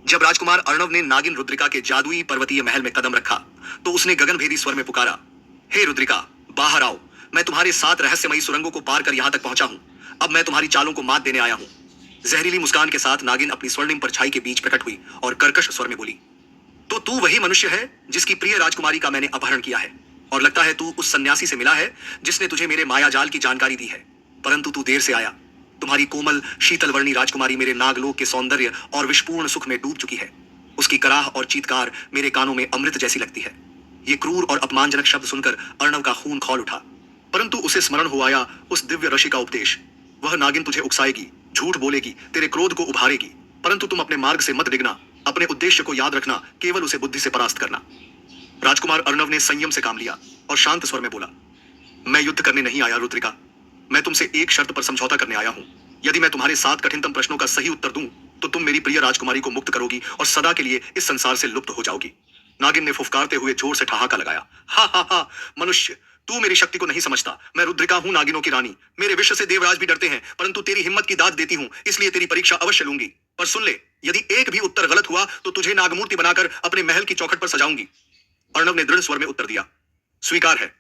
जब राजकुमार अर्णव ने नागिन रुद्रिका के जादुई पर्वतीय महल में कदम रखा तो उसने गगनभेदी स्वर में पुकारा, हे रुद्रिका, बाहर आओ। मैं तुम्हारे 7 रहस्यमयी सुरंगों को पार कर यहां तक पहुंचा हूं। अब मैं तुम्हारी चालों को मात देने आया हूं। जहरीली मुस्कान के साथ नागिन अपनी स्वर्णिम परछाई के बीच प्रकट हुई और कर्कश स्वर में बोली, तो तू वही मनुष्य है जिसकी प्रिय राजकुमारी का मैंने अपहरण किया है, और लगता है तू उस सन्यासी से मिला है जिसने तुझे मेरे मायाजाल की जानकारी दी है। परंतु तू देर से आया। तुम्हारी कोमल शीतल वर्णी राजकुमारी मेरे नागलोक के सौंदर्य और विषपूर्ण सुख में डूब चुकी है। उसकी कराह और चीत्कार मेरे कानों में अमृत जैसी लगती है। ये क्रूर और अपमानजनक शब्द सुनकर अर्णव का खून खौल उठा, परंतु उसे स्मरण हो आया उस दिव्य ऋषि का उपदेश। वह नागिन तुझे उकसाएगी, झूठ बोलेगी, तेरे क्रोध को उभारेगी, परंतु तुम अपने मार्ग से मत डिगना। अपने उद्देश्य को याद रखना, केवल उसे बुद्धि से परास्त करना। राजकुमार अर्णव ने संयम से काम लिया और शांत स्वर में बोला, मैं युद्ध करने नहीं आया रुद्रिका। मैं तुमसे एक शर्त पर समझौता करने आया हूं। यदि मैं तुम्हारे 7 कठिनतम प्रश्नों का सही उत्तर दूं तो तुम मेरी प्रिय राजकुमारी को मुक्त करोगी और सदा के लिए इस संसार से लुप्त हो जाओगी। नागिन ने फुफकारते हुए जोर से ठहाका लगाया, हा हा हा, मनुष्य, तू मेरी शक्ति को नहीं समझता। मैं रुद्रिका हूं, नागिनों की रानी। मेरे विश्व से देवराज भी डरते हैं, परंतु तेरी हिम्मत की दाद देती हूं, इसलिए तेरी परीक्षा अवश्य लूंगी। पर सुन ले, यदि एक भी उत्तर गलत हुआ तो तुझे नागमूर्ति बनाकर अपने महल की चौखट पर सजाऊंगी। अर्णव ने दृढ़ स्वर में उत्तर दिया, स्वीकार है।